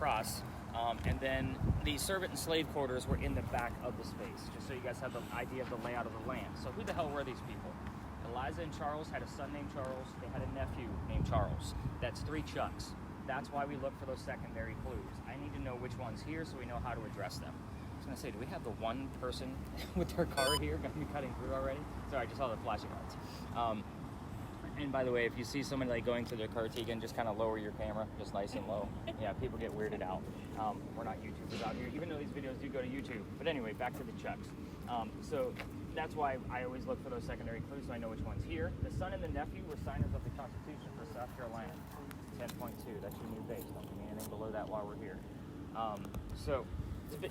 across. And then the servant and slave quarters were in the back of the space, just so you guys have the idea of the layout of the land. So who the hell were these people? Eliza and Charles had a son named Charles. They had a nephew named Charles. That's 3 Chucks. That's why we look for those secondary clues. I need to know which one's here so we know how to address them. I was gonna say, do we have the one person with their car here gonna be cutting through already? Sorry, I just saw the flashing lights. And by the way, if you see somebody like going through their car, Tegan, just kind of lower your camera, just nice and low. Yeah, people get weirded out. We're not YouTubers out here, even though these videos do go to YouTube. But anyway, back to the Chucks. So that's why I always look for those secondary clues so I know which one's here. The son and the nephew were signers of the Constitution for South Carolina. 10.2, that's your new base. Don't give me anything below that while we're here. So it's a bit...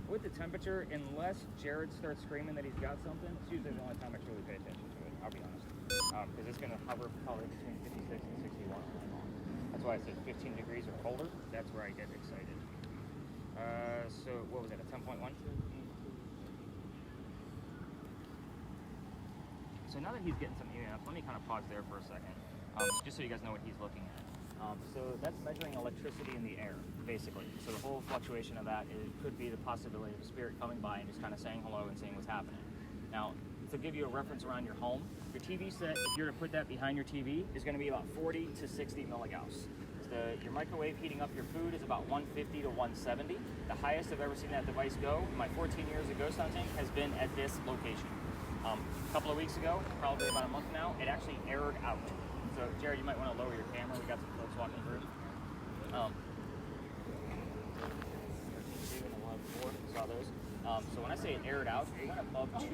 With the temperature, unless Jared starts screaming that he's got something, it's usually the only time I truly pay attention to it, I'll be honest. Because it's going to hover probably between 56 and 61. That's why I said 15 degrees or colder. That's where I get excited. So what was it, a 10.1? So now that he's getting some EMF, let me kind of pause there for a second, just so you guys know what he's looking at. So that's measuring electricity in the air, basically. So the whole fluctuation of that could be the possibility of a spirit coming by and just kind of saying hello and seeing what's happening. Now, to give you a reference around your home, your TV set, if you're to put that behind your TV, is going to be about 40 to 60 milligauss. Your microwave heating up your food is about 150 to 170. The highest I've ever seen that device go in my 14 years of ghost hunting has been at this location. A couple of weeks ago, probably about a month now, it actually aired out. So, Jared, you might want to lower your camera. We got some folks walking through. 13.2 and 11.4, saw those. So when I say it aired out, it went above 200.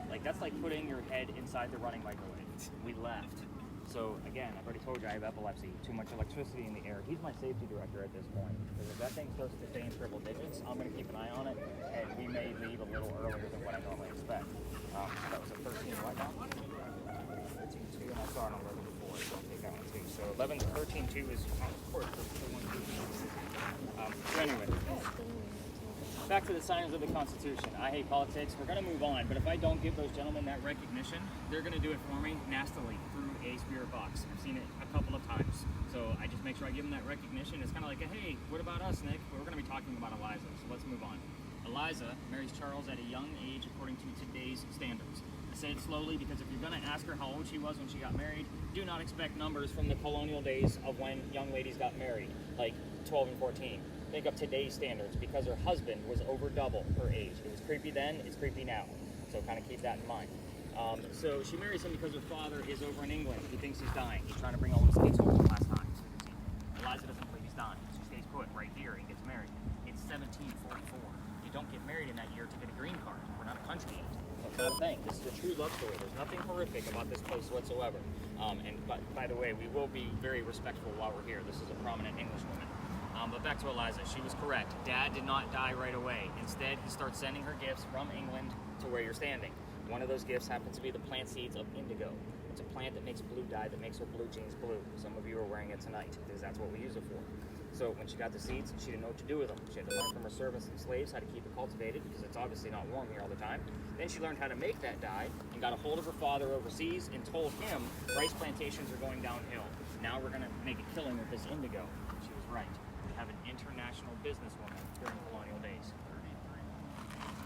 Like, that's like putting your head inside the running microwave. We left. So, again, I've already told you I have epilepsy. Too much electricity in the air. He's my safety director at this point. Because if that thing starts to stay in triple digits, I'm going to keep an eye on it. And we may leave a little earlier than what I normally expect. So that was a 13 right now. 13.2, and I saw an 11.4, so I'll take that one too. So 11 to 13.2 is, of course, the one. So anyway, back to the signers of the Constitution. I hate politics. We're going to move on, but if I don't give those gentlemen that recognition, they're going to do it for me nastily through a spirit box. I've seen it a couple of times. So I just make sure I give them that recognition. It's kind of like, hey, what about us, Nick? We're going to be talking about Eliza, so let's move on. Eliza marries Charles at a young age according to today's standards. I say it slowly because if you're going to ask her how old she was when she got married, do not expect numbers from the colonial days of when young ladies got married, like 12 and 14. Think of today's standards because her husband was over double her age. It was creepy then, it's creepy now. So kind of keep that in mind. So she marries him because her father is over in England. He thinks he's dying. He's trying to bring all his kids home one last time. So you can see. Eliza doesn't believe he's dying. She stays put right here and gets married. It's 1744. You don't get married in that year to get a green card. We're not a country yet. That's not a thing. This is a true love story. There's nothing horrific about this place whatsoever. And by the way, we will be very respectful while we're here. This is a prominent English woman. But back to Eliza, she was correct. Dad did not die right away. Instead, he starts sending her gifts from England to where you're standing. One of those gifts happens to be the plant seeds of indigo. It's a plant that makes blue dye that makes her blue jeans blue. Some of you are wearing it tonight because that's what we use it for. So when she got the seeds, she didn't know what to do with them. She had to learn from her servants and slaves how to keep it cultivated because it's obviously not warm here all the time. Then she learned how to make that dye and got a hold of her father overseas and told him rice plantations are going downhill. Now we're going to make a killing with this indigo. She was right. We have an international businesswoman during colonial days.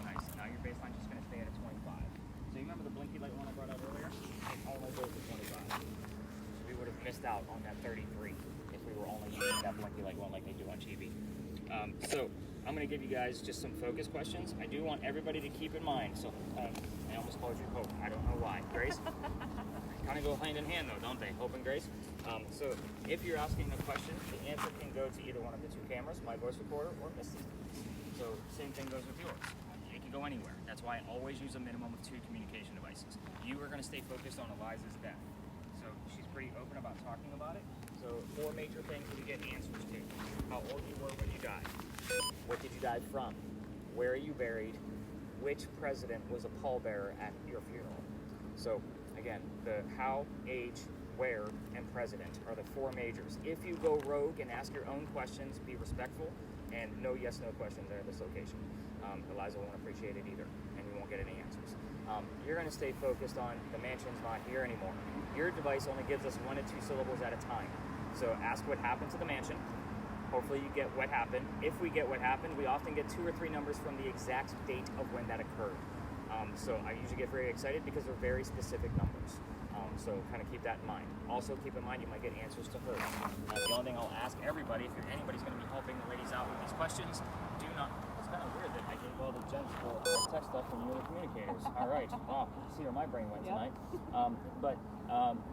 Nice. Now your baseline's just going to stay at a 25. So you remember the blinky light one I brought up earlier? It only goes to 25. So we would have missed out on that 33 if we were only using that blinky light one like they do on TV. So I'm going to give you guys just some focus questions. I do want everybody to keep in mind. So I almost called you Hope. I don't know why. Grace? Kind of go hand in hand though, don't they? Hope and Grace. So if you're asking a question, the answer can go to either one of the two cameras, my voice recorder or Misty. So same thing goes with yours. It can go anywhere. That's why I always use a minimum of 2 communication devices. You are going to stay focused on Eliza's death. So she's pretty open about talking about it. So 4 major things to get answers to. How old you were when you died. What did you die from? Where are you buried? Which president was a pallbearer at your funeral? So again, the how, age, where, and president are the 4 majors. If you go rogue and ask your own questions, be respectful, and no yes, no questions at this location. Eliza won't appreciate it either, and you won't get any answers. You're going to stay focused on the mansion's not here anymore. Your device only gives us 1 to 2 syllables at a time. So ask what happened to the mansion. Hopefully you get what happened. If we get what happened, we often get 2 or 3 numbers from the exact date of when that occurred. So I usually get very excited because they're very specific numbers. So kind of keep that in mind. Also keep in mind you might get answers to her. The only thing I'll ask everybody, if anybody's going to be helping the ladies out with these questions, do not. It's kind of weird that I gave all the gents the tech stuff when you were the communicators. All right. Wow. See where my brain went tonight. But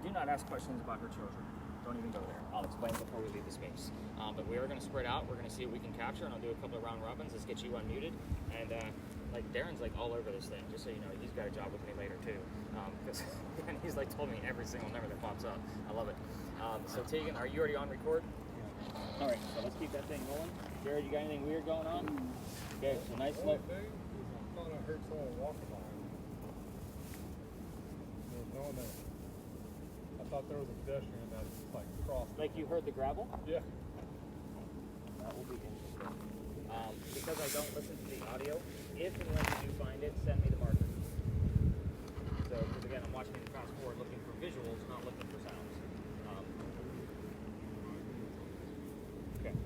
do not ask questions about her children. Don't even go there. I'll explain before we leave the space. But we are going to spread out. We're going to see what we can capture, and I'll do a couple of round robins. Let's get you unmuted. And like Darren's like all over this thing. Just so you know, he's got a job with me later too. Because he's like told me every single number that pops up. I love it. So Tegan, are you already on record? Yeah. All right. So let's keep that thing rolling. Jared, you got anything weird going on? Okay. So nice look. I thought I heard someone walking by. There was no one there. I thought there was a pedestrian that like crossed. Like you heard the gravel? Yeah. That will be interesting. Because I don't listen to the audio, if and when you do find it, send me the marker. So, because again, I'm watching the fast forward looking for visuals, not looking for sounds. Okay.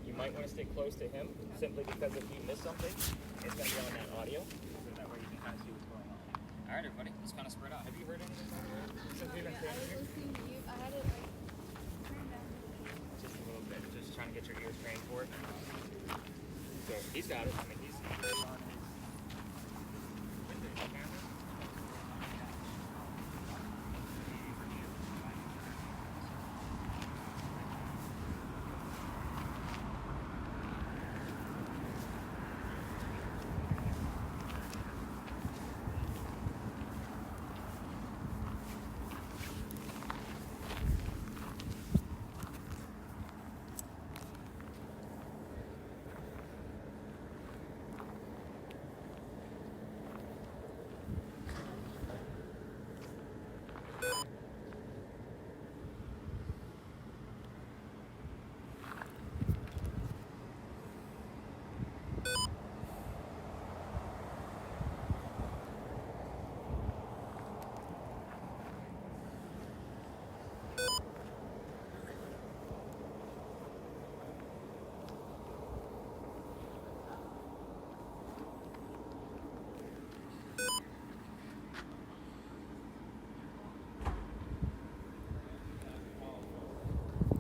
You might want to stay close to him, simply because if you miss something, it's going to be on that audio. So that way you can kind of see what's going on. All right, everybody, let's kind of spread out. Have you heard anything since we've been standing here? Listening to you. I had it like turned down. Just a little bit, just trying to get your ears trained for it. So he's got it. I mean, he's on his camera.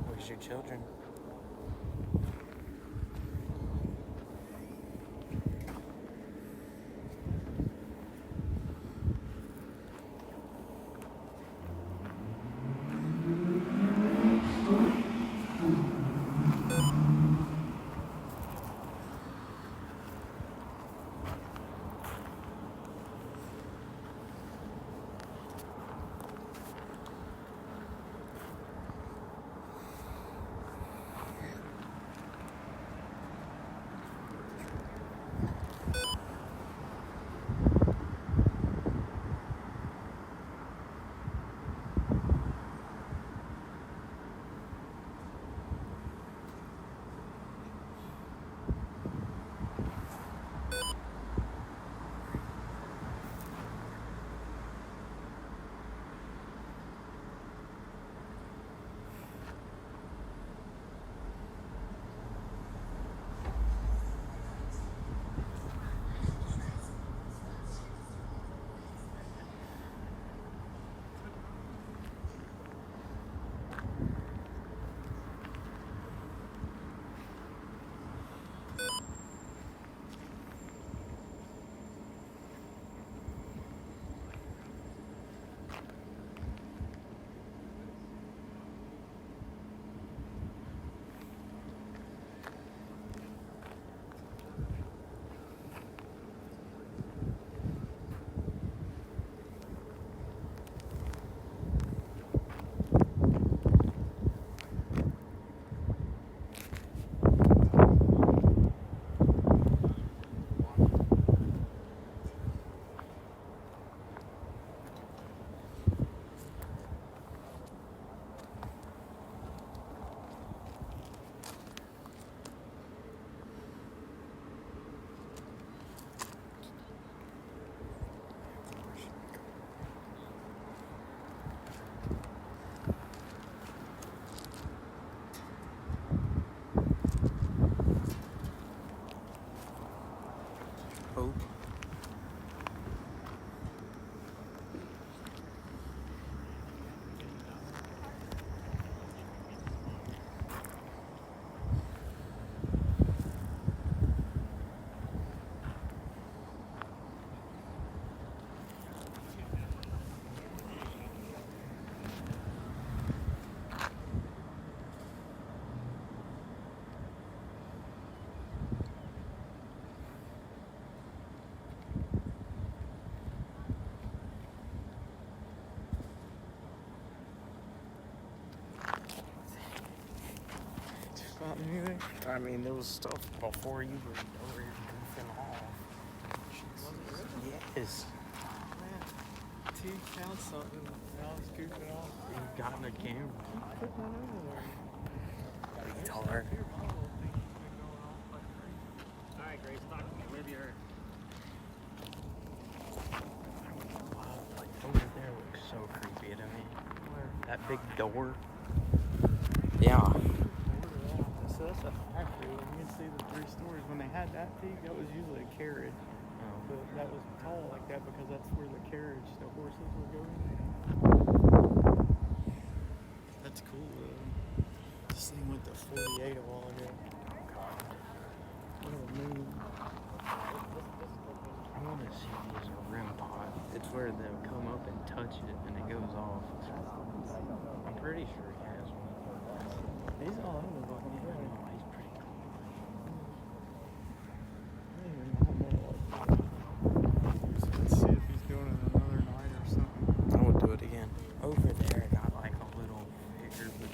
Where's your children? something either? I mean, there was stuff before you were over here goofing off. Yes. Man, T found something and I was goofing off. You got in the camera. Put one over there. Retard. Alright, Grace, talk to me. Where have you heard? Wow, like over there looks so creepy to me. Where? That big door. Yeah. So that's a factory. And you can see the 3 stories. When they had that peak, that was usually a carriage. But that was tall like that because that's where the carriage, the horses were going. That's cool though. This thing went to 48 a while ago. What a moon. I want to see these rim pod. It's where they'll come up and touch it and it goes off. I'm pretty sure he has one. He's all over the fucking I place. know, he's pretty cool. Let's see if he's doing it another night or something. I would do it again. Over there, I got like a little figure. But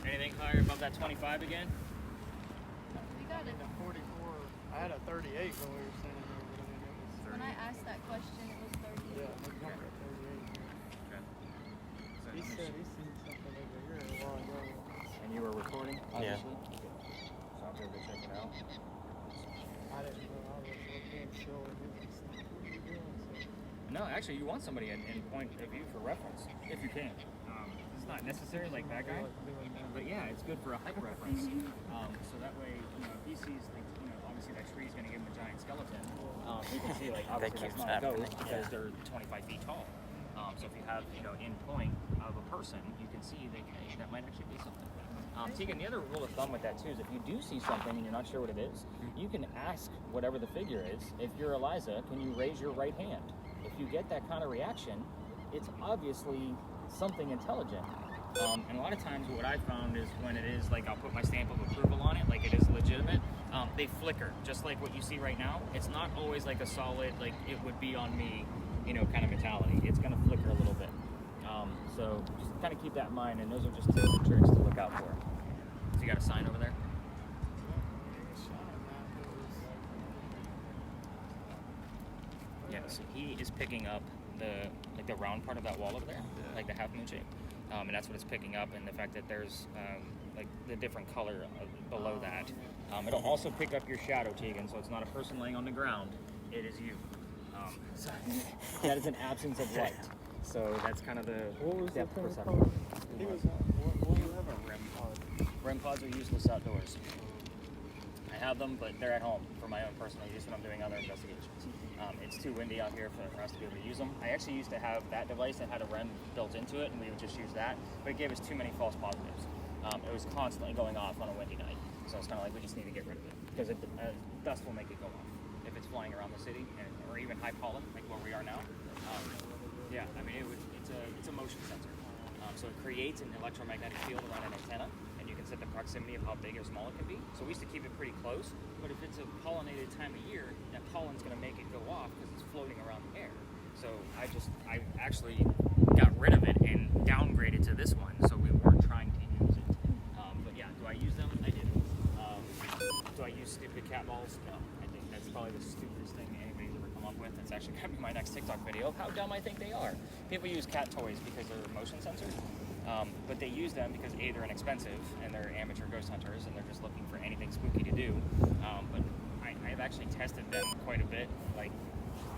Anything higher above that 25 again? We got it. The 44, I had a 38 when we were standing there, but I mean, it was When I asked that question, it was 30. yeah, it was number 38. He said he seen something over here a while ago. And you were recording, Yeah. obviously? So I'll be able to check it out. I didn't know I was looking, so it was like, what are you doing? So, No, actually, you want somebody in point of view for reference, if you can. It's not necessary like that guy, doing that. but yeah, it's good for a height reference. So that way, you know, if he sees, like, you know, obviously that tree's going to give him a giant skeleton. He can see, like, obviously that's keeps not a happening, ghost because yeah. they're 25 feet tall. So if you have, you know, in point of a person, you can see that hey, that might actually be something. Tegan, the other rule of thumb with that too is if you do see something and you're not sure what it is, you can ask whatever the figure is. If you're Eliza, can you raise your right hand? If you get that kind of reaction, it's obviously something intelligent. And a lot of times what I found is when it is like I'll put my stamp of approval on it, like it is legitimate, they flicker, just like what you see right now. It's not always like a solid, like it would be on me, you know, kind of mentality. It's gonna flicker a little bit. So just kind of keep that in mind, and those are just tips and tricks to look out for. So you got a sign over there? Yeah, so he is picking up the round part of that wall over there, like the half moon shape. And that's what it's picking up, and the fact that there's like the different color below that. It'll also pick up your shadow, Tegan, so it's not a person laying on the ground, it is you. So that is an absence of light. So that's kind of the What was depth the thing perception. called? He was what do you have a REM pod? REM pods are useless outdoors. I have them, but they're at home for my own personal use when I'm doing other investigations. It's too windy out here for us to be able to use them. I actually used to have that device that had a REM built into it, and we would just use that, but it gave us too many false positives. It was constantly going off on a windy night, so it's kind of like we just need to get rid of it, because dust will make it go off. If it's flying around the city, or even high pollen, like where we are now, yeah, I mean, it's a motion sensor. So it creates an electromagnetic field around an antenna, and you can set the proximity of how big or small it can be. So we used to keep it pretty close, but if it's a pollinated time of year, that pollen's going to make it go off because it's floating around the air. So I actually got rid of it and downgraded to this one, so we weren't trying to use it. But yeah, do I use them? I do. Do I use stupid cat balls? No. I think that's probably the stupidest thing anybody's ever come up with. It's actually going to be my next TikTok video of how dumb I think they are. People use cat toys because they're motion sensors, but they use them because A, they're inexpensive, and they're amateur ghost hunters, and they're just looking for anything spooky to do. But I've actually tested them quite a bit, like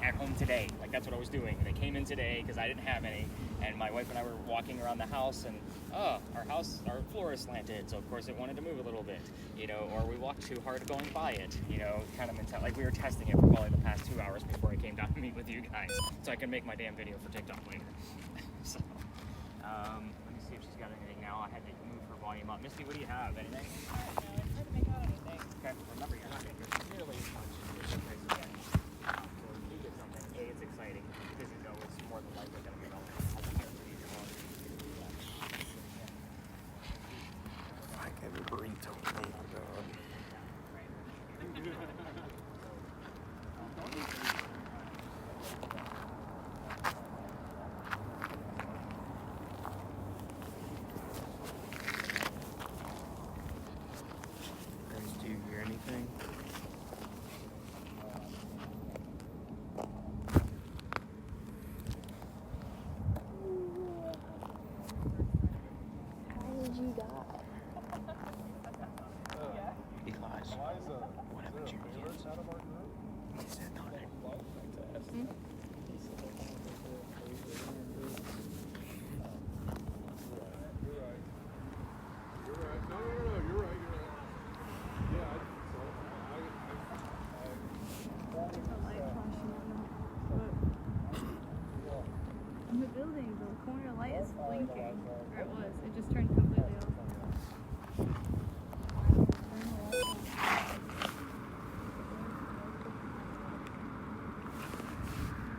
at home today. Like that's what I was doing. They came in today because I didn't have any, and my wife and I were walking around the house, and our floor is slanted, so of course it wanted to move a little bit, you know, or we walked too hard going by it, you know, kind of mentality. Like we were testing it for probably the past 2 hours before I came down to meet with you guys, so I can make my damn video for TikTok later. So, let me see if she's got anything now. I had to move her volume up. Misty, what do you have? Anything? It's hard to make out anything. Okay, remember you're not going to get nearly as much as your place again. So if you get something, A, it's exciting, because you know it's more than likely going to be all right. blinking. Or it was. It just turned completely off.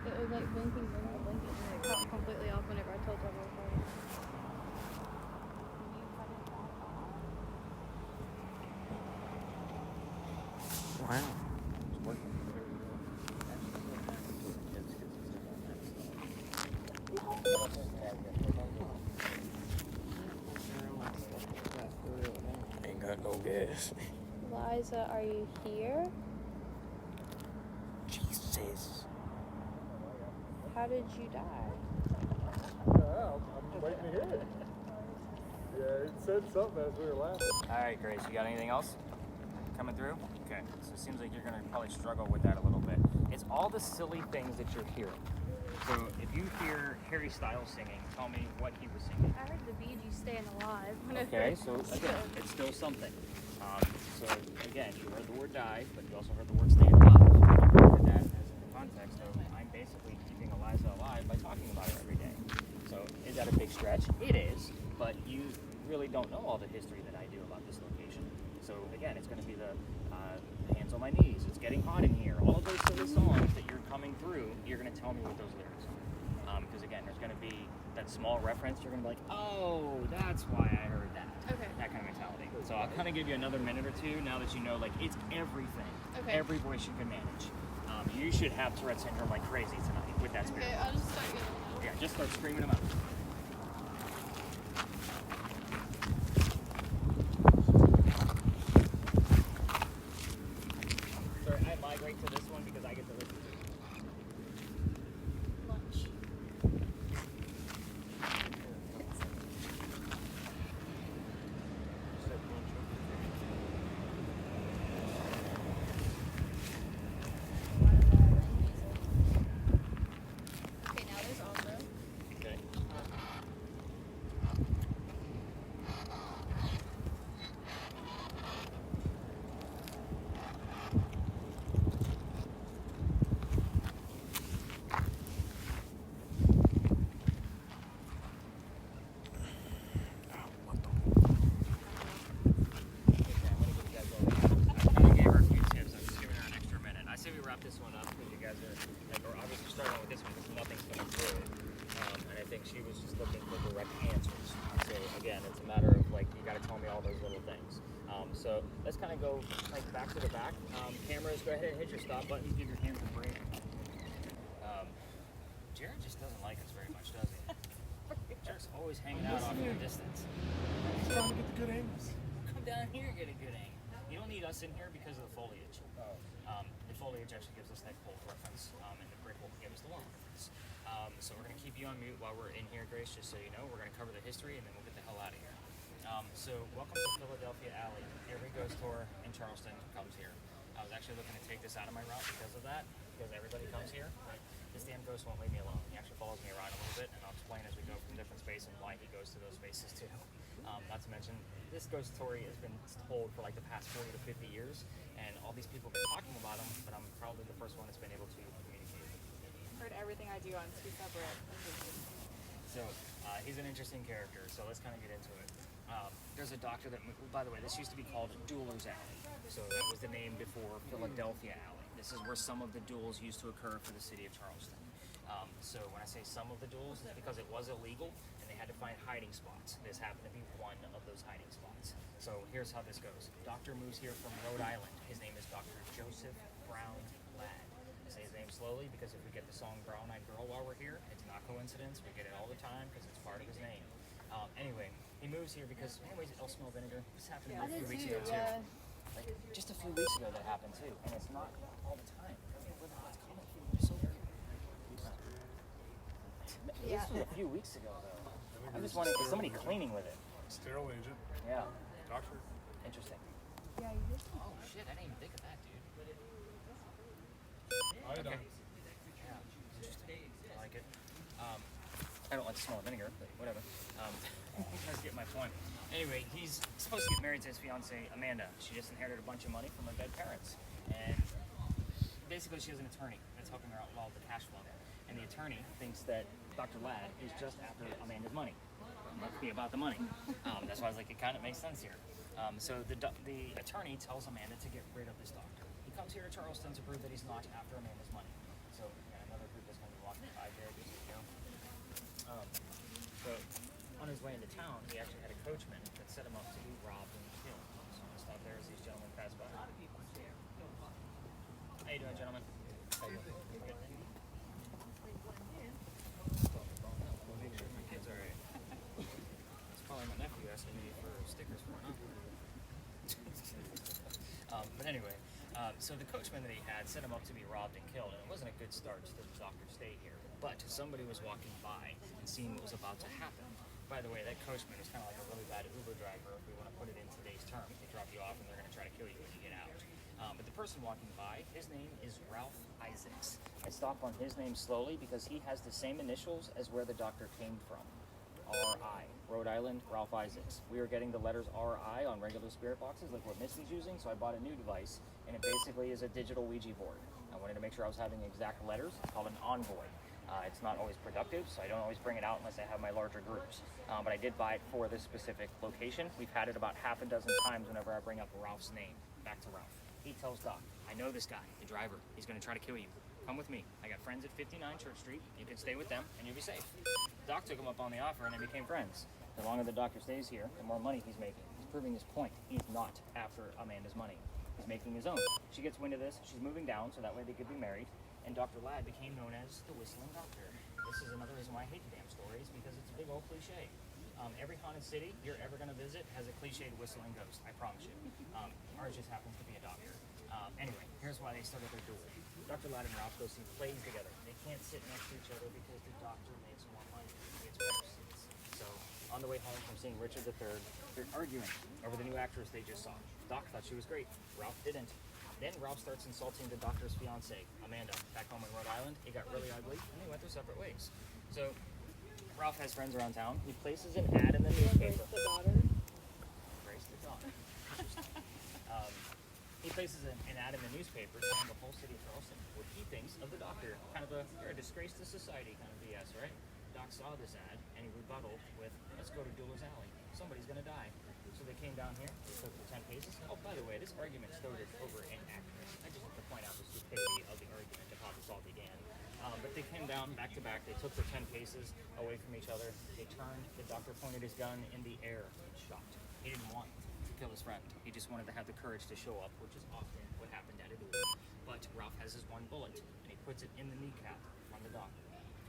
It was like blinking, and it got completely off whenever I told you I was recording. Wow. Ain't got no gas. Liza, are you here? Jesus. How did you die? I'm waiting to hear it. Yeah, it said something as we were laughing. All right, Grace, you got anything else coming through? Okay, so it seems like you're gonna probably struggle with that a little bit. It's all the silly things that you're hearing. So if you hear Harry Styles singing, tell me what he was singing. I heard the Bee Gees staying alive. Okay, so again, it's still something. So again, you heard the word die, but you also heard the word staying alive. Look at that as in the context of I'm basically keeping Eliza alive by talking about her every day. So is that a big stretch? It is, but you really don't know all the history that I do about this location. So again, it's going to be the hands on my knees. It's getting hot in here. All of those silly songs that you're coming through, you're going to tell me what those lyrics are. Because again, there's going to be that small reference. You're going to be like, oh, that's why I heard that. Okay. That kind of mentality. So I'll kind of give you another minute or two now that you know, like, it's everything. Okay. Every voice you can manage. You should have Tourette syndrome like crazy tonight with that spirit. Okay, I'll just start getting. Yeah, just start screaming them out. Sorry, I migrate to this one because I get to listen to it. Lunch. Okay, now there's also. Okay. This one up because you guys are like, we're obviously starting with this one because nothing's coming through it. And I think she was just looking for direct answers. So again, it's a matter of like, you got to tell me all those little things. So let's kind of go like back to the back. Cameras, go ahead and hit your stop buttons. Give your hands a break. Jared just doesn't like us very much, does he? Jared's always hanging out off in the distance. He's trying to get the good angles. Come down here and get a good angle. You don't need us in here because of the foliage. The foliage actually gives us that cold reference, and the brick will give us the warm reference. So we're going to keep you on mute while we're in here, Grace, just so you know. We're going to cover the history, and then we'll get the hell out of here. So welcome to Philadelphia Alley. Every ghost tour in Charleston comes here. I was actually looking to take this out of my route because of that, because everybody comes here. But this damn ghost won't leave me alone. He actually follows me around a little bit, and I'll explain as we go from different spaces and why he goes to those spaces too. Not to mention, this ghost story has been told for like the past 40 to 50 years, and all these people have been talking about him, but I'm probably the first one that's been able to communicate. Heard everything I do on two separate. So he's an interesting character, so let's kind of get into it. There's a doctor that, by the way, this used to be called Dueler's Alley. So that was the name before Philadelphia Alley. This is where some of the duels used to occur for the city of Charleston. So when I say some of the duels, it's because it was illegal and they had to find hiding spots. This happened to be one of those hiding spots. So here's how this goes. Doctor moves here from Rhode Island. His name is Dr. Joseph Brown Ladd. I say his name slowly because if we get the song Brown Eyed Girl while we're here, it's not coincidence. We get it all the time because it's part of his name. Anyway, he moves here because, anyways, it'll smell vinegar. This happened a few weeks ago too. Like, just a few weeks ago that happened too, and it's not all the time. It's common food. It's so weird. This was a few weeks ago though. I'm just wondering, is somebody cleaning with it? Sterile agent. Yeah. Doctor. Interesting. Yeah, you did. Oh shit, I didn't even think of that, dude. Iodine. Yeah. Interesting. I like it. I don't like the smell of vinegar, but whatever. You guys get my point. Anyway, he's supposed to get married to his fiancee, Amanda. She just inherited a bunch of money from her dead parents. And basically she has an attorney that's helping her out with all the cash flow. And the attorney thinks that Dr. Ladd is just after Amanda's money. must be about the money. That's why I was like, it kind of makes sense here. So the attorney tells Amanda to get rid of this doctor. He comes here to Charleston to prove that he's not after Amanda's money. So yeah, another group that's going to be walking by there, just so you know. So on his way into town, he actually had a coachman that set him up to be robbed and killed. So I'm gonna stop there as these gentlemen pass by. How you doing, gentlemen? How you doing? You good? Make sure my kid's alright. It's probably my nephew asking me for stickers for an uncle. But anyway, so the coachman that he had set him up to be robbed and killed, and it wasn't a good start to the doctor's stay here. But somebody was walking by and seeing what was about to happen. By the way, that coachman is kind of like a really bad Uber driver, if we want to put it in today's terms. They drop you off and they're going to try to kill you when you get out. But the person walking by, his name is Ralph Isaacs. I stop on his name slowly because he has the same initials as where the doctor came from. R.I. Rhode Island, Ralph Isaacs. We were getting the letters R.I. on regular spirit boxes like what Misty's using, so I bought a new device, and it basically is a digital Ouija board. I wanted to make sure I was having exact letters. It's called an envoy. It's not always productive, so I don't always bring it out unless I have my larger groups. But I did buy it for this specific location. We've had it about half a dozen times whenever I bring up Ralph's name. Back to Ralph. He tells Doc, I know this guy, the driver. He's going to try to kill you. Come with me. I got friends at 59 Church Street. You can stay with them, and you'll be safe. Doc took him up on the offer, and they became friends. The longer the doctor stays here, the more money he's making. He's proving his point. He's not after Amanda's money. He's making his own. She gets wind of this. She's moving down, so that way they could be married. And Dr. Ladd became known as the Whistling Doctor. This is another reason why I hate the damn stories, because it's a big old cliche. Every haunted city you're ever going to visit has a cliched whistling ghost, I promise you. Ours just happens to be a doctor. Anyway, here's why they started their duel. Dr. Ladd and Ralph go see plays together. They can't sit next to each other because the doctor makes more money. He gets better seats. So, on the way home from seeing Richard III, they're arguing over the new actress they just saw. Doc thought she was great. Ralph didn't. Then Ralph starts insulting the doctor's fiancée, Amanda, back home in Rhode Island. It got really ugly, and they went their separate ways. So, Ralph has friends around town. He places an ad in the newspaper. The daughter. Grace the daughter. He places an ad in the newspaper telling the whole city of Charleston what he thinks of the doctor. Kind of you're a disgrace to society kind of BS, right? Doc saw this ad, and he rebutted with, let's go to Dueler's Alley. Somebody's going to die. So they came down here, they took the 10 paces. Oh, by the way, this argument started over inaccurate. I just have to point out the stupidity of the argument of how this all began. But they came down back to back. They took their 10 paces away from each other. They turned. The doctor pointed his gun in the air and shot. He didn't want to kill his friend. He just wanted to have the courage to show up, which is often what happened at a duel. But Ralph has his one bullet, and he puts it in the kneecap on the doctor.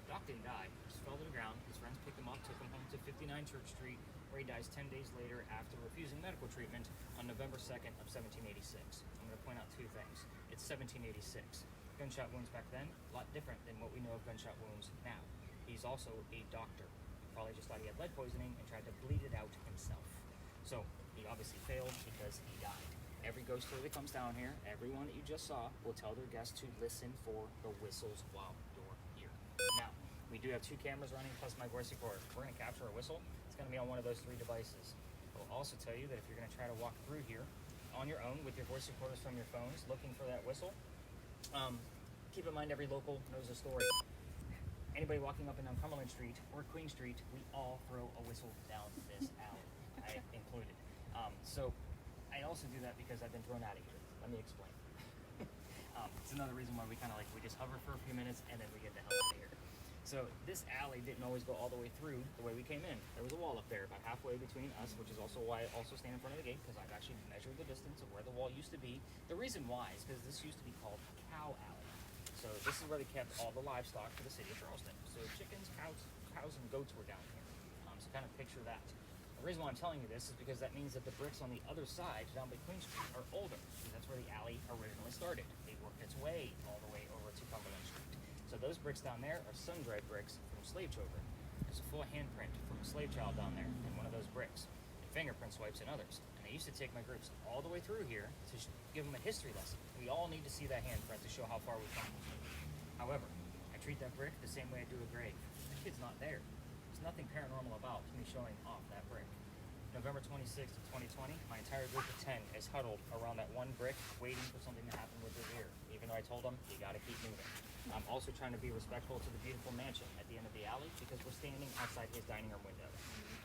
The doc didn't die. He just fell to the ground. His friends picked him up, took him home to 59 Church Street, where he dies 10 days later after refusing medical treatment on November 2nd of 1786. I'm going to point out two things. It's 1786. Gunshot wounds back then, a lot different than what we know of gunshot wounds now. He's also a doctor. He probably just thought he had lead poisoning and tried to bleed it out himself. So he obviously failed because he died. Every ghost story that comes down here, everyone that you just saw, will tell their guests to listen for the whistles while you're here. Now, we do have 2 cameras running plus my voice recorder. We're going to capture a whistle. It's going to be on one of those 3 devices. We'll also tell you that if you're going to try to walk through here on your own with your voice recorders from your phones looking for that whistle, keep in mind every local knows a story. Anybody walking up and down Cumberland Street or Queen Street, we all throw a whistle down this alley, I included. So I also do that because I've been thrown out of here. Let me explain. It's another reason why we kind of we just hover for a few minutes and then we get the hell out of here. So this alley didn't always go all the way through the way we came in. There was a wall up there about halfway between us, which is also why I also stand in front of the gate, because I've actually measured the distance of where the wall used to be. The reason why is because this used to be called Cow Alley. So this is where they kept all the livestock for the city of Charleston. So chickens, cows, and goats were down here. So kind of picture that. The reason why I'm telling you this is because that means that the bricks on the other side, down by Queen Street, are older, because that's where the alley originally started. It worked its way all the way over to Cumberland Street. So those bricks down there are sun-dried bricks from slave children. There's a full handprint from a slave child down there in one of those bricks, and fingerprint swipes in others. And I used to take my groups all the way through here to give them a history lesson. We all need to see that handprint to show how far we've come. However, I treat that brick the same way I do a grave. The kid's not there. There's nothing paranormal about me showing off that brick. November 26th of 2020, my entire group of 10 is huddled around that one brick, waiting for something to happen with their ear. Even though I told them, you gotta keep moving. I'm also trying to be respectful to the beautiful mansion at the end of the alley, because we're standing outside his dining room window.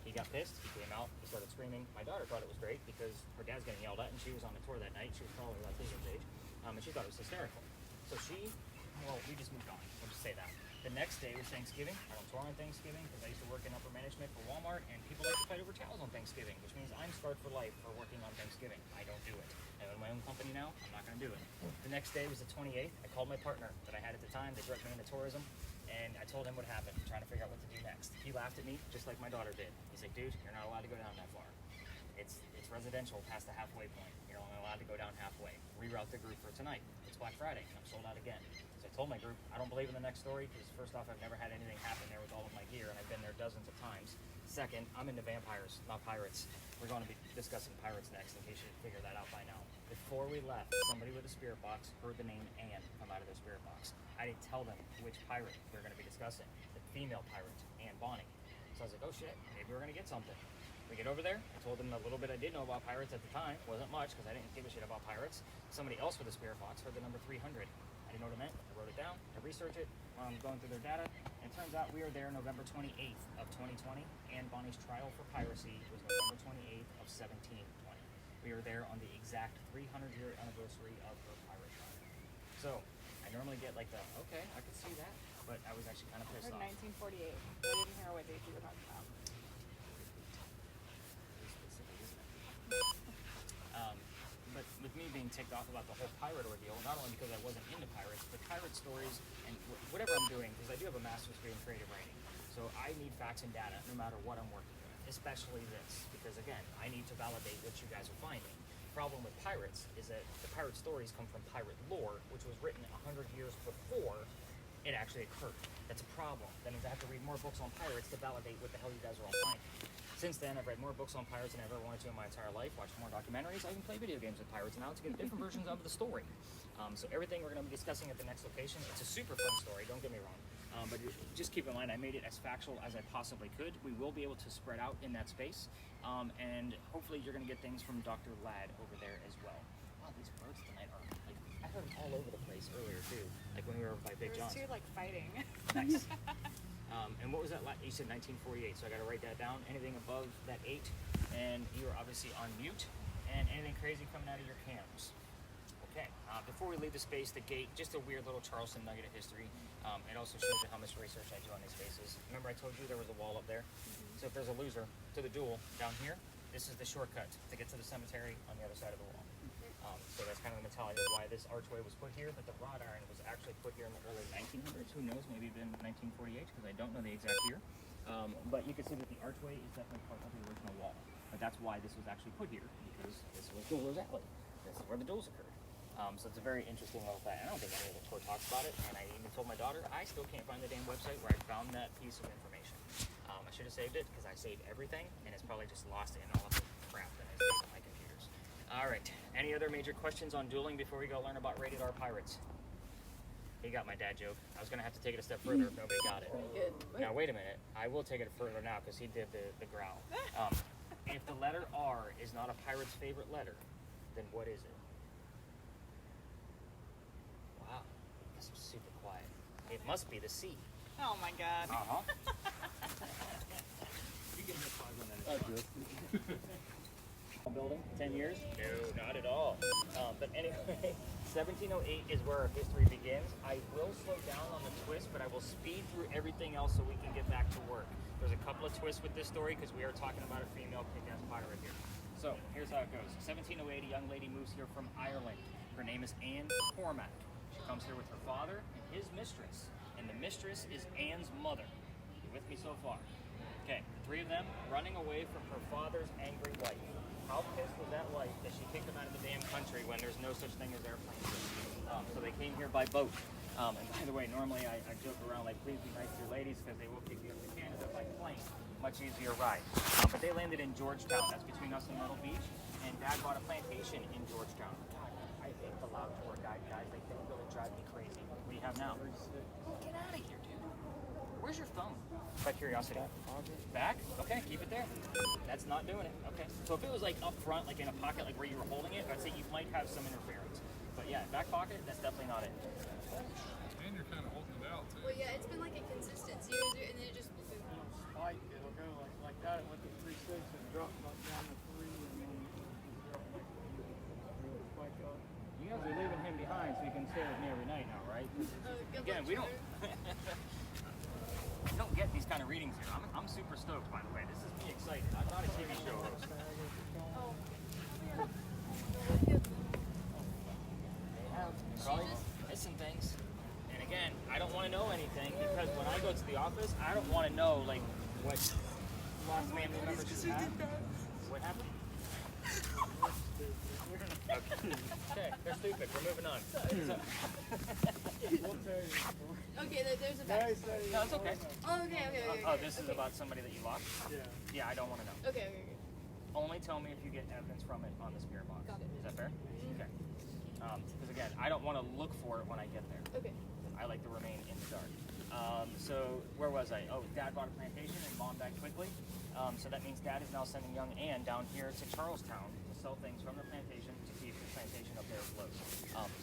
He got pissed. He came out. He started screaming. My daughter thought it was great because her dad's getting yelled at, and she was on the tour that night. She was probably about his age, and she thought it was hysterical. So we just moved on. We'll just say that. The next day was Thanksgiving. I don't tour on Thanksgiving because I used to work in upper management for Walmart, and people like to fight over towels on Thanksgiving, which means I'm scarred for life for working on Thanksgiving. I don't do it. I own my own company now. I'm not going to do it. The next day was the 28th. I called my partner that I had at the time. They directed me into tourism, and I told him what happened, trying to figure out what to do next. He laughed at me just like my daughter did. He's like, dude, you're not allowed to go down that far. It's residential past the halfway point. You're only allowed to go down halfway. Reroute the group for tonight. It's Black Friday, and I'm sold out again. So I told my group, I don't believe in the next story, because first off, I've never had anything happen there with all of my gear, and I've been there dozens of times. Second, I'm into vampires, not pirates. We're going to be discussing pirates next, in case you didn't figure that out by now. Before we left, somebody with a spirit box heard the name Anne come out of their spirit box. I didn't tell them which pirate we were going to be discussing. The female pirate, Anne Bonny. So I was like, oh shit, maybe we're going to get something. We get over there, I told them the little bit I did know about pirates at the time. Wasn't much, because I didn't give a shit about pirates. Somebody else with a spirit box heard the number 300. I didn't know what it meant. I wrote it down. I researched it. Going through their data. And it turns out we are there November 28th of 2020. Anne Bonny's trial for piracy was November 28th of 1720. We are there on the exact 300-year anniversary of her pirate trial. So, I normally get like the, okay, I could see that. But I was actually kind of pissed I off. heard 1948. I didn't hear what date you were talking about. But with me being ticked off about the whole pirate ordeal, not only because I wasn't into pirates, but pirate stories and whatever I'm doing, because I do have a master's degree in creative writing. So I need facts and data no matter what I'm working with, especially this, because again, I need to validate what you guys are finding. The problem with pirates is that the pirate stories come from pirate lore, which was written 100 years before it actually occurred. That's a problem. That means I have to read more books on pirates to validate what the hell you guys are all finding. Since then, I've read more books on pirates than I've ever wanted to in my entire life, watched more documentaries, I even play video games with pirates now to get different versions of the story. So everything we're going to be discussing at the next location, it's a super fun story, don't get me wrong. But just keep in mind, I made it as factual as I possibly could. We will be able to spread out in that space, and hopefully you're going to get things from Dr. Ladd over there as well. Wow, these birds tonight are, like, I heard them all over the place earlier too, like when we were over by Big There John's. was two like fighting. Nice. And what was that? You said 1948, so I got to write that down. Anything above that 8, and you are obviously on mute. And anything crazy coming out of your cams. Okay. Before we leave the space, the gate, just a weird little Charleston nugget of history. It also shows you how much research I do on these spaces. Remember I told you there was a wall up there? So if there's a loser to the duel down here, this is the shortcut to get to the cemetery on the other side of the wall. So that's kind of the mentality of why this archway was put here, but the wrought iron was actually put here in the early 1900s. Who knows, maybe even 1948, because I don't know the exact year. But you can see that the archway is definitely part of the original wall. But that's why this was actually put here, because this was Dueler's Alley. This is where the duels occurred. So it's a very interesting little fact. I don't think any of the tour talks about it, and I even told my daughter, I still can't find the damn website where I found that piece of information. I should have saved it, because I saved everything, and it's probably just lost in all of the crap that I saved on my computers. All right, any other major questions on dueling before we go learn about rated R pirates? He got my dad joke. I was gonna have to take it a step further if nobody got it. Good. Now wait a minute, I will take it further now because he did the growl. If the letter R is not a pirate's favorite letter, then what is it? Wow, this was super quiet. It must be the C. Oh my god. Uh-huh. You can hit pause on that. Building, 10 years? No, not at all. But anyway, 1708 is where our history begins. I will slow down on the twist, but I will speed through everything else so we can get back to work. There's a couple of twists with this story because we are talking about a female kick-ass pirate here. So here's how it goes. 1708, a young lady moves here from Ireland. Her name is Anne Cormac. She comes here with her father and his mistress. And the mistress is Anne's mother. You with me so far? Okay, the three of them running away from her father's angry wife. How pissed was that wife that she kicked them out of the damn country when there's no such thing as airplanes? So they came here by boat. And by the way, normally I joke around like, please be nice to your ladies because they will kick you up to Canada by plane. Much easier ride. But they landed in Georgetown. That's between us and Myrtle Beach. And Dad bought a plantation in Georgetown. God, I hate the loud tour guide guys. They really drive me crazy. What do you have now? Get out of here, dude. Where's your phone? By curiosity. Back? Okay, keep it there. That's not doing it. Okay. So if it was like up front, like in a pocket, like where you were holding it, I'd say you might have some interference. But yeah, back pocket, that's definitely not it. And you're kind of holding it out, too. Well, yeah, it's been like a consistency, and then it just. Spike, it'll go like got it with the 3.6 and dropped back down to 3 and then spike up. You guys are leaving him behind so you can stay with me every night now, right? Again, we don't we don't get these kind of readings here. I'm super stoked, by the way. This is me excited. I'm not a TV show host. They have probably missing things. And again, I don't want to know anything because when I go to the office, I don't want to know like what lost family members you have. What happened? Okay, they're stupid. We're moving on. So, We'll tell you. Okay, there's a back. no, it's okay. Oh, okay. Oh, this is about somebody that you lost? Yeah. Yeah, I don't want to know. Okay. Only tell me if you get evidence from it on the spirit box. Got it. Is that fair? Okay. Because again, I don't want to look for it when I get there. Okay. I like to remain in the dark. So where was I? Oh, Dad bought a plantation and Mom back quickly. So that means Dad is now sending young Ann down here to Charlestown to sell things from the plantation to keep the plantation up there afloat.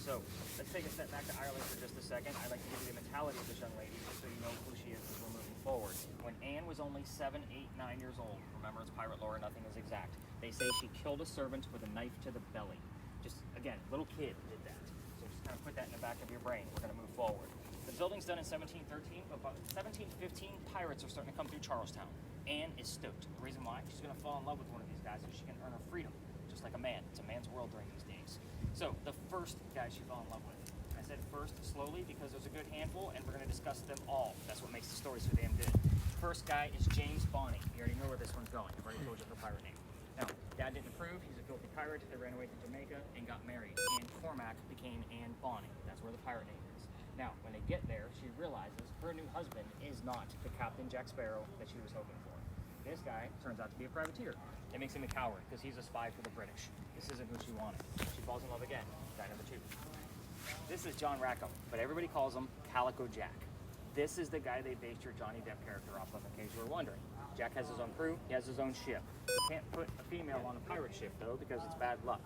So let's take a step back to Ireland for just a second. I'd like to give you the mentality of this young lady just so you know who she is as we're moving forward. When Ann was only 7, 8, 9 years old, remember it's pirate lore, nothing is exact. They say she killed a servant with a knife to the belly. Just, again, little kid did that. So just kind of put that in the back of your brain. We're going to move forward. The building's done in 1713, but by 1715, pirates are starting to come through Charlestown. Anne is stoked. The reason why? She's going to fall in love with one of these guys so she can earn her freedom, just like a man. It's a man's world during these days. So, the first guy she fell in love with. I said first slowly because there's a good handful, and we're going to discuss them all. That's what makes the story so damn good. First guy is James Bonney. You already know where this one's going. I've already told you her pirate name. Now, Dad didn't approve. He's a filthy pirate. They ran away to Jamaica and got married. Anne Cormac became Anne Bonny. That's where the pirate name is. Now, when they get there, she realizes her new husband is not the Captain Jack Sparrow that she was hoping for. This guy turns out to be a privateer. It makes him a coward because he's a spy for the British. This isn't who she wanted. She falls in love again. Guy number 2. This is John Rackham, but everybody calls him Calico Jack. This is the guy they based your Johnny Depp character off of, in case you were wondering. Jack has his own crew, he has his own ship. You can't put a female on a pirate ship, though, because it's bad luck.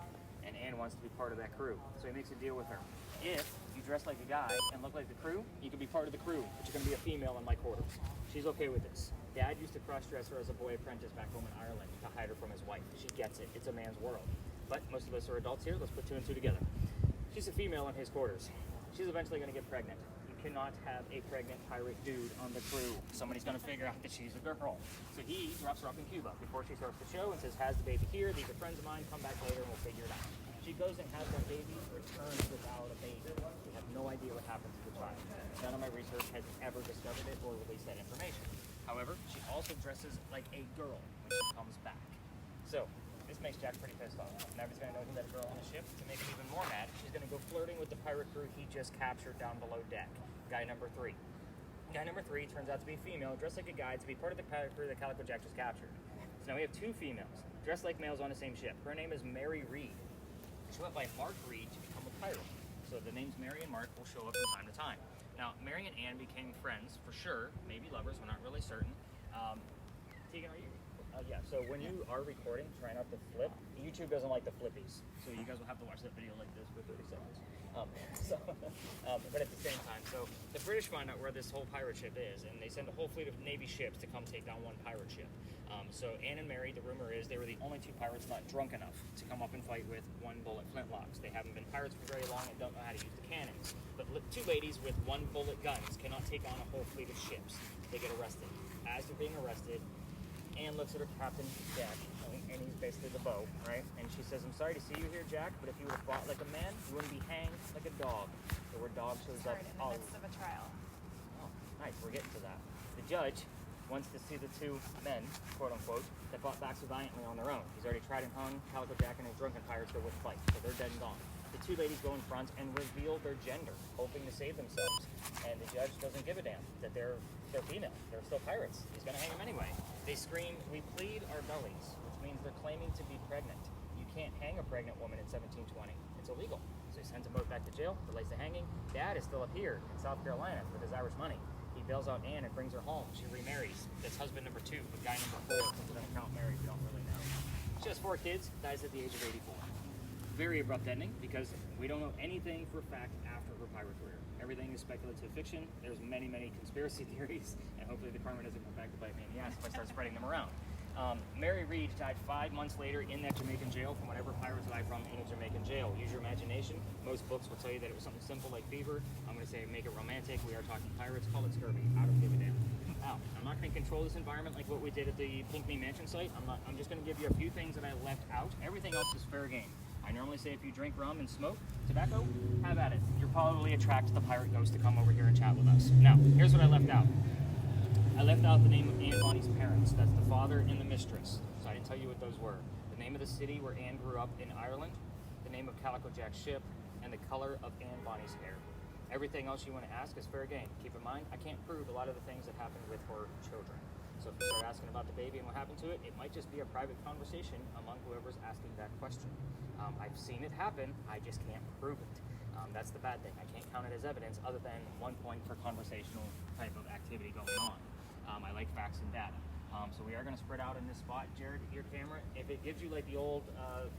And Anne wants to be part of that crew, so he makes a deal with her. If you dress like a guy and look like the crew, you can be part of the crew, but you're going to be a female in my quarters. She's okay with this. Dad used to cross-dress her as a boy apprentice back home in Ireland to hide her from his wife. She gets it. It's a man's world. But most of us are adults here. Let's put 2 and 2 together. She's a female in his quarters. She's eventually going to get pregnant. You cannot have a pregnant pirate dude on the crew. Somebody's going to figure out that she's a girl. So he drops her off in Cuba before she starts the show and says, has the baby here. These are friends of mine. Come back later and we'll figure it out. She goes and has her baby, returns without a baby. We have no idea what happens to the child. None of my research has ever discovered it or released that information. However, she also dresses like a girl when she comes back. So, this makes Jack pretty pissed off. Now he's going to know he let a girl on the ship. To make him even more mad, she's going to go flirting with the pirate crew he just captured down below deck. Guy number 3. Guy number 3 turns out to be a female, dressed like a guy, to be part of the pirate crew that Calico Jack just captured. So now we have 2 females, dressed like males on the same ship. Her name is Mary Reed. She went by Mark Reed to become a pirate. So the names Mary and Mark will show up from time to time. Now, Mary and Anne became friends, for sure, maybe lovers, we're not really certain. Tegan, are you? Yeah, so when you are recording, try not to flip. YouTube doesn't like the flippies, so you guys will have to watch that video like this for 30 seconds. But at the same time, so the British find out where this whole pirate ship is, and they send a whole fleet of Navy ships to come take down one pirate ship. So Anne and Mary, the rumor is, they were the only 2 pirates not drunk enough to come up and fight with 1-bullet flintlocks. They haven't been pirates for very long and don't know how to use the cannons. But 2 ladies with 1-bullet guns cannot take on a whole fleet of ships. They get arrested. As they're being arrested, Anne looks at her captain, Jack, and he's basically the beau, right? And she says, I'm sorry to see you here, Jack, but if you would have fought like a man, you wouldn't be hanged like a dog. The word dog shows up Started in the all midst of a trial. Oh, nice, we're getting to that. The judge wants to see the 2 men, quote unquote, that fought back so valiantly on their own. He's already tried and hung Calico Jack and his drunken pirates that would fight, so they're dead and gone. The 2 ladies go in front and reveal their gender, hoping to save themselves. And the judge doesn't give a damn that they're female. They're still pirates. He's going to hang them anyway. They scream, we plead our bellies, which means they're claiming to be pregnant. You can't hang a pregnant woman in 1720. It's illegal. So he sends them both back to jail, delays the hanging. Dad is still up here in South Carolina with his Irish money. He bails out Anne and brings her home. She remarries. That's husband number 2, but guy number 4, since we don't count married, we don't really know. She has 4 kids, dies at the age of 84. Very abrupt ending because we don't know anything for a fact after her pirate career. Everything is speculative fiction. There's many, many conspiracy theories, and hopefully the karma doesn't come back to bite me in the ass if I start spreading them around. Mary Reed died 5 months later in that Jamaican jail from whatever pirates died from in a Jamaican jail. Use your imagination. Most books will tell you that it was something simple like fever. I'm going to say make it romantic. We are talking pirates. Call it scurvy. I don't give a damn. Now, I'm not going to control this environment like what we did at the Pinckney Mansion site. I'm just going to give you a few things that I left out. Everything else is fair game. I normally say if you drink rum and smoke tobacco, have at it. You're probably attracted to the pirate ghost to come over here and chat with us. Now, here's what I left out. I left out the name of Anne Bonny's parents. That's the father and the mistress. So I didn't tell you what those were. The name of the city where Anne grew up in Ireland, the name of Calico Jack's ship, and the color of Anne Bonny's hair. Everything else you want to ask is fair game. Keep in mind, I can't prove a lot of the things that happened with her children. So if you start asking about the baby and what happened to it, it might just be a private conversation among whoever's asking that question. I've seen it happen, I just can't prove it. That's the bad thing. I can't count it as evidence other than 1 point for conversational type of activity going on. I like facts and data. So we are going to spread out in this spot. Jared, your camera, if it gives you like the old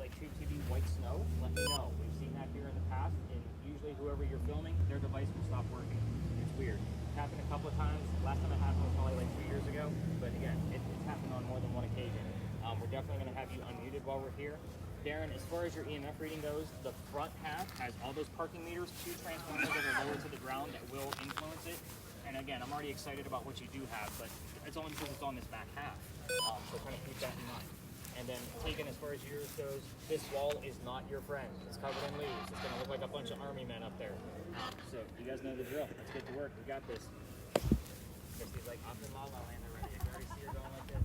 like Tube TV white snow, let me know. We've seen that here in the past, and usually whoever you're filming, their device will stop working. It's weird. It happened a couple of times. Last time it happened was probably like 2 years ago, but again, it's happened on more than one occasion. We're definitely going to have you unmuted while we're here. Darren, as far as your EMF reading goes, the front half has all those parking meters, 2 transformers that are lower to the ground that will influence it. And again, I'm already excited about what you do have, but it's only because it's on this back half. So kind of keep that in mind. And then Tegan, as far as yours goes, this wall is not your friend. It's covered in leaves. It's gonna look like a bunch of army men up there. So you guys know the drill. Let's get to work. We got this. Christy's like up in La La Land already. I can already see her going like this.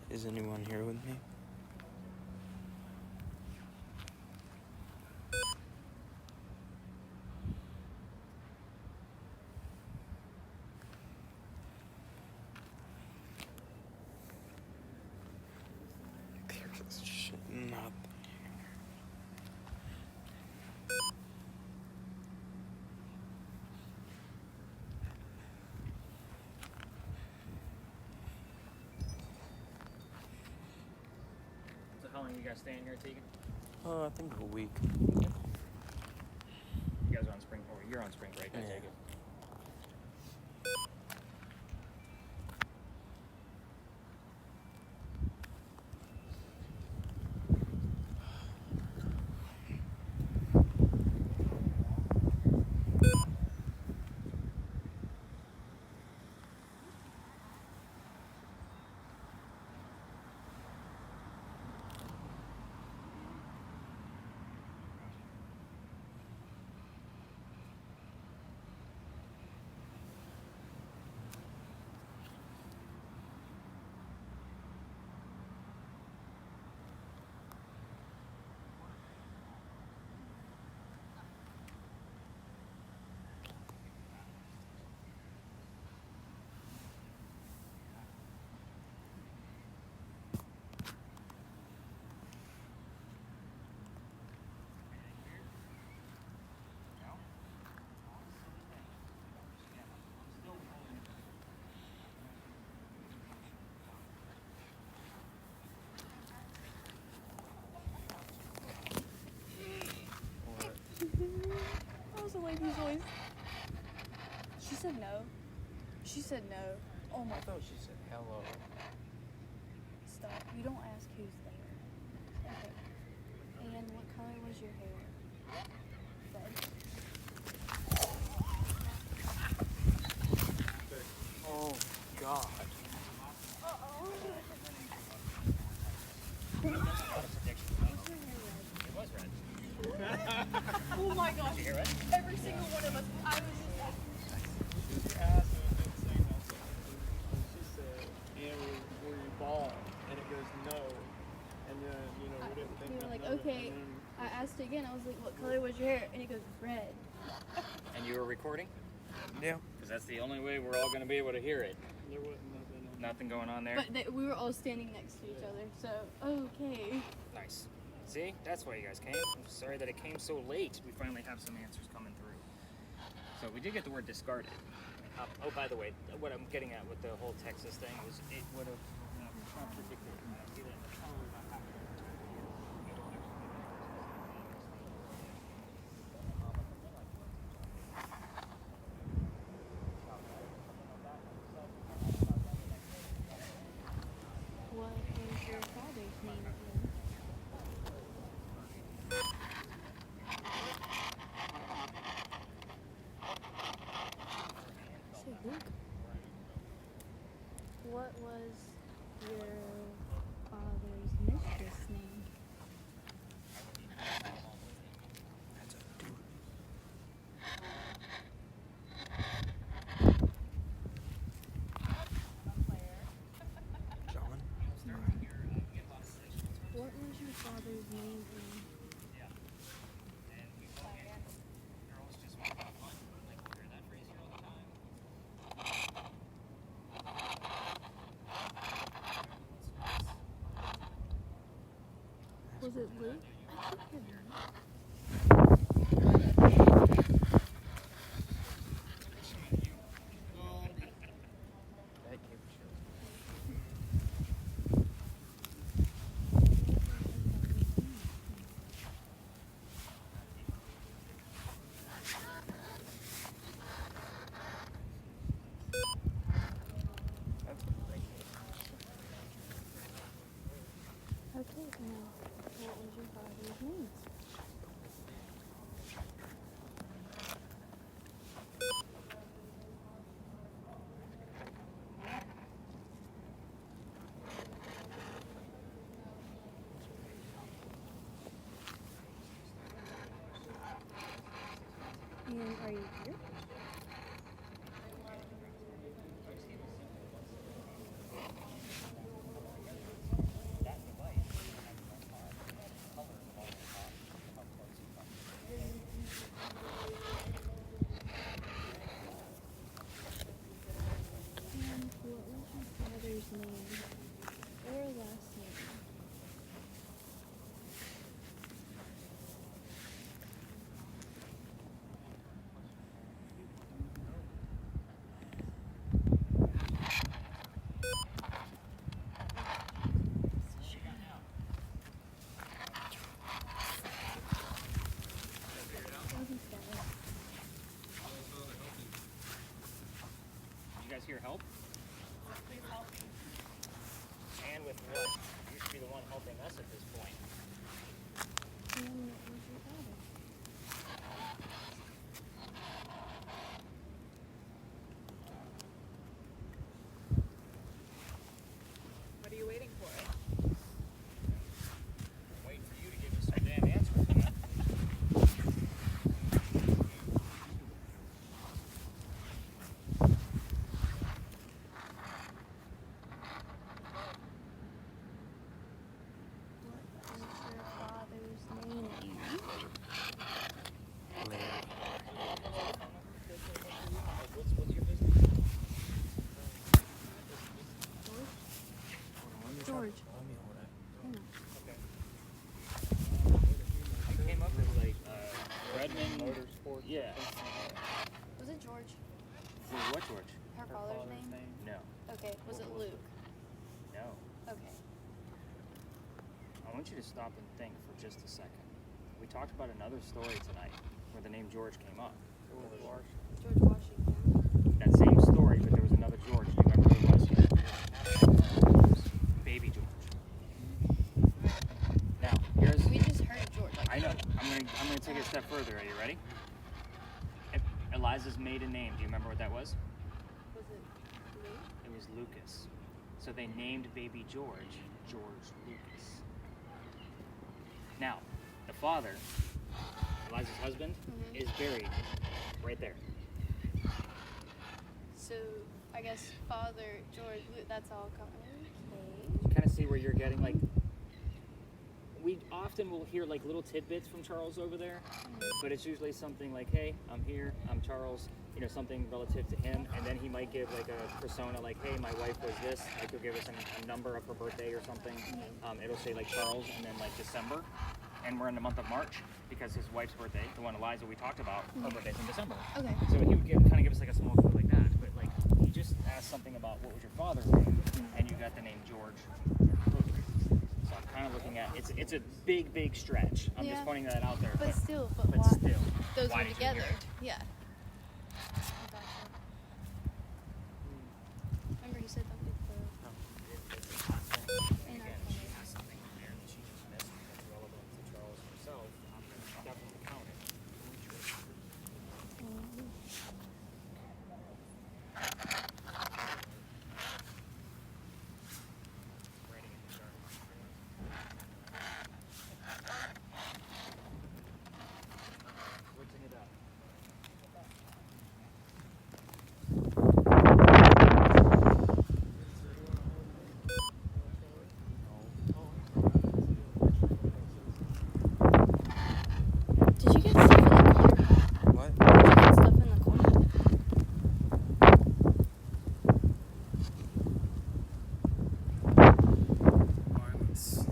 Is anyone here with me? There's shit not So how long are you guys staying here, Tegan? I think a week. You guys are on spring, or you're on spring break, I take it. That was a lady's voice. She said no. She said no. Oh my I thought she said hello. Stop. You don't ask who's there. Okay. And what color was your hair? Red. Oh God. It was red. Oh my gosh. Did you hear it? Every single one of us. I was just like, She asked me if it's saying no. She said, "And were you bald?" And it goes no. And then we didn't think You were nothing like, of it. okay. And then I asked again. I was like, what color was your hair? And it goes red. you were recording? Yeah. Because that's the only way we're all going to be able to hear it. There wasn't nothing. Nothing going on there? But we were all standing next to each other, so okay. Nice. See? That's why you guys came. I'm sorry that it came so late. We finally have some answers coming through. So we did get the word discarded. Oh, by the way, what I'm getting at with the whole Texas thing was it would have contradicted. See that the color was not happening. What was your father's name again? Say Luke. What was your father's mistress name? John? What was your father's name again? Was it Luke? I think it was. That gave a shit. That's a great Okay, now, what was your father's name? And are you here? That device has the colors of all the how close you come. And what was your father's name? Or last name? You guys hear help? And with what? You should be the one helping us at this point. And what was your father? What are you waiting for? I'm waiting for you to give us some damn answers, man. What was your father's name again? What's your business? George. Let me hold it. Hang on. I came up with like Redmond Motorsports. Yeah. Was it George? What George? Her father's name? No. Okay. Was it Luke? No. Okay. I want you to stop and think for just a second. We talked about another story tonight where the name George came up. George Washington. That same story, but there was another George. Do you remember who it was? It was Baby George. Now, here's. We just heard George. Like, I know. I'm gonna take it a step further. Are you ready? Eliza's maiden name. Do you remember what that was? Was it Luke? It was Lucas. So they named baby George Lucas. Now, the father, Eliza's husband, Mhm. is buried right there. So I guess Father George Luke. That's all coming. You kind of see where you're getting like. We often will hear like little tidbits from Charles over there, but it's usually something like, "Hey, I'm here. I'm Charles, you know, something relative to him, and then he might give like a persona like, hey, my wife was this. Like he'll give us a number of her birthday or something. It'll say like Charles and then like December, and we're in the month of March because his wife's birthday, the one Eliza we talked about, her birthday's in December. Okay. So he would kind of give us like a small clue like that, but like he just asked something about what was your father's name, and you got the name George. So I'm kind of looking at it's a big stretch. I'm just pointing that out there. But still, but why? still, Those why were did you together. hear it? Yeah. I gotcha. Remember he said that with the. Again, if she has something in there that she just missed that's relevant to Charles herself, I'm going to definitely count it. Writing in the chart. Switching it up. Did you get stuff in the corner? What? Did you get stuff in the corner? Violence.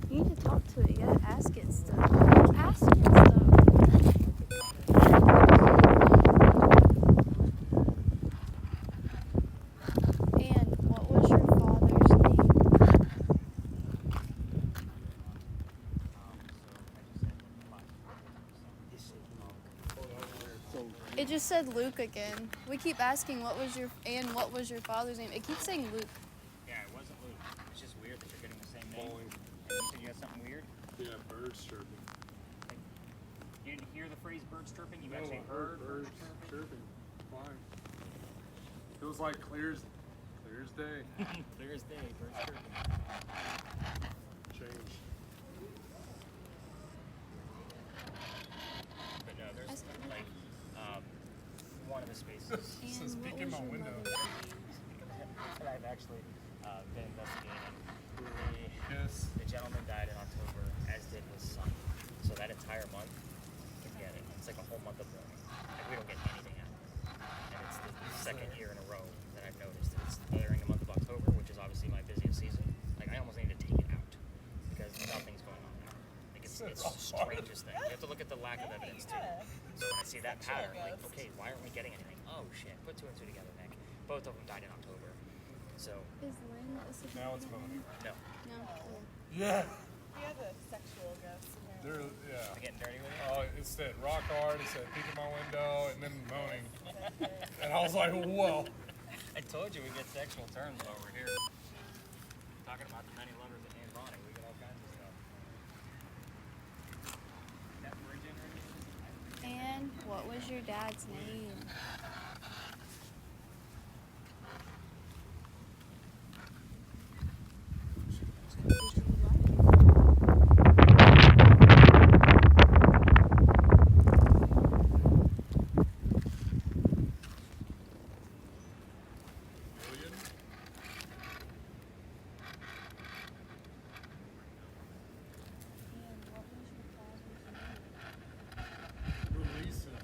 You need to talk to it. You gotta ask it stuff. Ask it stuff. And what was your father's name? It just said Luke again. We keep asking what was your father's name. It keeps saying Luke. Yeah, it wasn't Luke. It's just weird that you're getting the same name. Bowling. And you said you had something weird? Yeah, birds chirping. You didn't hear the phrase birds chirping? You No, actually I heard birds chirping. Flying. It was like clear as day. Clear as day, birds chirping. Change. But no, there's That's good. like one of the spaces And Says what peek in was my your window. mother's name? that I've actually been investigating. Yes. The gentleman died in October, as did his son. So that entire month, forget it. It's like a whole month of mourning. Like we don't get anything out. And it's the second year in a row that I've noticed it's during the month of October, which is obviously my busiest season. Like I almost need to take it out because nothing's going on now. Like it's the strangest thing. You have to look at the lack of evidence too. So when I see that pattern, like, okay, why aren't we getting anything? Oh shit, put two and two together, Nick. Both of them died in October. So Is Lynn a significant Now it's moaning. no. No. Oh. Yeah. He has a sexual ghost. They're, yeah. I'm getting dirty with it. Oh, it said rock hard, it said peek in my window, and then moaning. And I was like, whoa. I told you we get sexual terms while we're here. Talking about the many lovers of Anne Bonny, we get all kinds of stuff. That bridge in right here? And what was your dad's name? Did you like it? Million? And what was your father's name? Release it.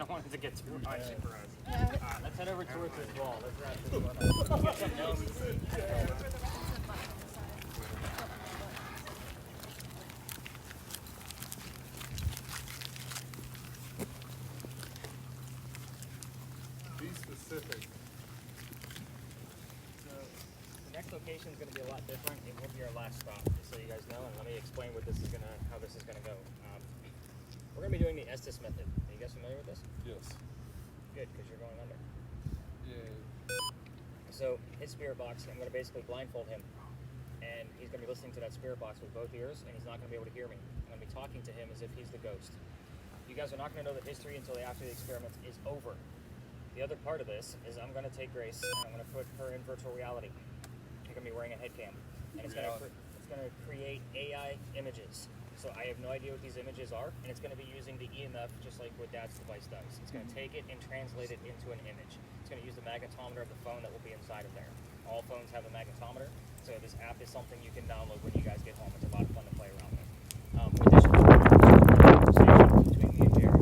don't want it to get too high for us. Yeah. Let's head over towards this wall. Let's wrap this one up. You got something else? Be specific. So the next location is going to be a lot different. It will be our last stop, just so you guys know. And let me explain what this is going to, how this is going to go. We're going to be doing the Estes method. Are you guys familiar with this? Yes. Good, because you're going under. Yeah. So his spirit box, I'm going to basically blindfold him, and he's going to be listening to that spirit box with both ears, and he's not going to be able to hear me. I'm going to be talking to him as if he's the ghost. You guys are not going to know the history until after the experiment is over. The other part of this is I'm going to take Grace and I'm going to put her in virtual reality. You're going to be wearing a head cam, and it's going to create AI images. So I have no idea what these images are, and it's going to be using the EMF just like what Dad's device does. It's going to take it and translate it into an image. It's going to use the magnetometer of the phone that will be inside of there. All phones have a magnetometer, so this app is something you can download when you guys get home. It's a lot of fun to play around with. Additionally, conversation between me and Jared,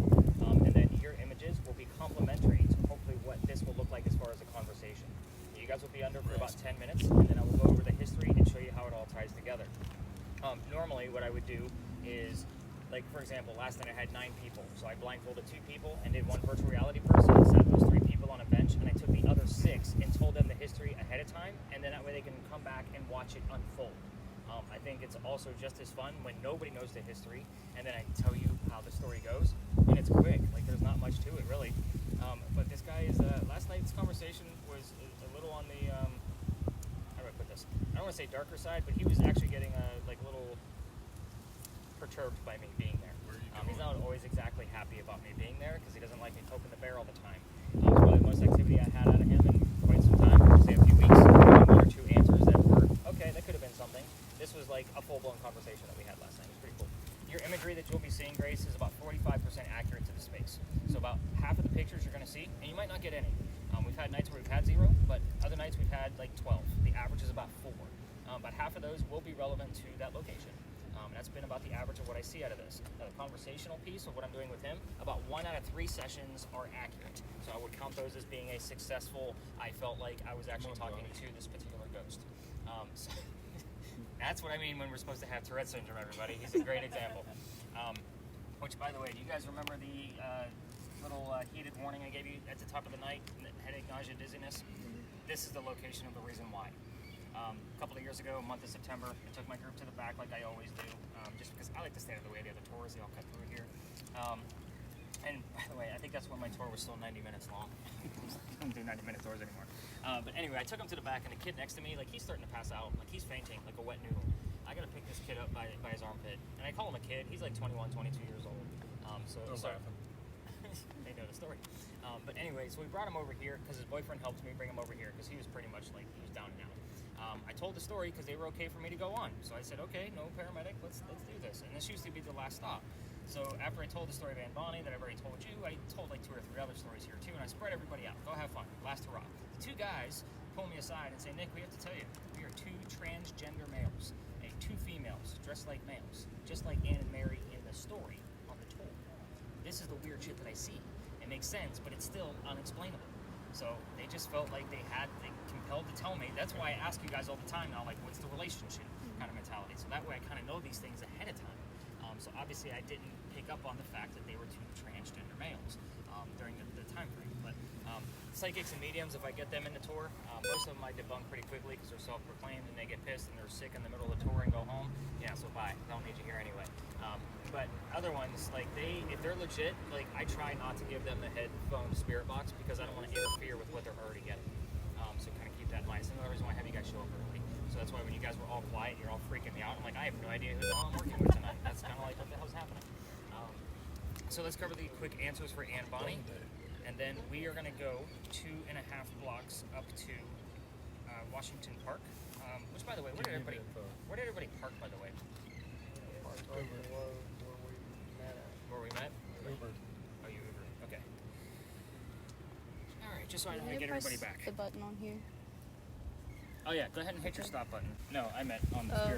and then your images will be complementary to hopefully what this will look like as far as a conversation. You guys will be under for about 10 minutes, and then I will go over the history and show you how it all ties together. Normally what I would do is, like for example, last night I had 9 people, so I blindfolded 2 people and did 1 virtual reality person, sat those 3 people on a bench, and I took the other 6 and told them the history ahead of time, and then that way they can come back and watch it unfold. I think it's also just as fun when nobody knows the history, and then I tell you how the story goes, and it's quick, like there's not much to it really. But this guy is, last night's conversation was a little on the, how do I put this? I don't want to say darker side, but he was actually getting like a little perturbed by me being there. He's not always exactly happy about me being there because he doesn't like me poking the bear all the time. It was probably the most activity I had out of him in quite some time, say a few weeks. 1 or 2 answers that were, okay, that could have been something. This was like a full-blown conversation that we had last night. It was pretty cool. Your imagery that you'll be seeing, Grace, is about 45% accurate to the space. So about half of the pictures you're going to see, and you might not get any. We've had nights where we've had 0, but other nights we've had like 12. The average is about 4. But half of those will be relevant to that location. And that's been about the average of what I see out of this. Now, the conversational piece of what I'm doing with him, about 1 out of 3 sessions are accurate. So I would count those as being a successful, I felt like I was actually talking to this particular ghost. So that's what I mean when we're supposed to have Tourette syndrome, everybody. He's a great example. Which, by the way, do you guys remember the little heated warning I gave you at the top of the night? Headache, nausea, dizziness? This is the location of the reason why. A couple of years ago, month of September, I took my group to the back like I always do, just because I like to stay out of the way of the other tours. They all cut through here. And by the way, I think that's when my tour was still 90 minutes long. I don't do 90-minute tours anymore. But anyway, I took him to the back, and the kid next to me, like he's starting to pass out, like he's fainting, like a wet noodle. I gotta pick this kid up by his armpit, and I call him a kid. He's like 21, 22 years old. They know the story. But anyway, so we brought him over here because his boyfriend helped me bring him over here because he was pretty much like, he was down and out. I told the story because they were okay for me to go on. So I said, okay, no paramedic, let's do this. And this used to be the last stop. So after I told the story of Ann Bonnie that I've already told you, I told like 2 or 3 other stories here too, and I spread everybody out. Go have fun. Last hurrah. The 2 guys pull me aside and say, Nick, we have to tell you, we are 2 transgender males, 2 females dressed like males, just like Ann and Mary in the story on the tour. This is the weird shit that I see. It makes sense, but it's still unexplainable. So they just felt like they compelled to tell me. That's why I ask you guys all the time now, like, what's the relationship kind of mentality? So that way I kind of know these things ahead of time. So obviously I didn't pick up on the fact that they were 2 transgender males during the time frame. But psychics and mediums, if I get them in the tour, most of them I debunk pretty quickly because they're self-proclaimed and they get pissed and they're sick in the middle of the tour and go home. Yeah, so bye. Don't need you here anyway. But other ones, like if they're legit, like I try not to give them the headphone spirit box because I don't want to interfere with what they're already getting. So kind of keep that in mind. It's another reason why I have you guys show up early. So that's why when you guys were all quiet, you're all freaking me out. I'm like, I have no idea who the hell I'm working with tonight. That's kind of like, what the hell's happening? So let's cover the quick answers for Ann Bonnie. And then we are going to go 2.5 blocks up to Washington Park. Which, by the way, where did everybody park, by the way? Where we met? Uber. Oh, you Uber. Okay. All right, just so I know how to You get press everybody back. the button on here. Oh yeah, go ahead and hit your stop button. No, I meant on the Oh. steering.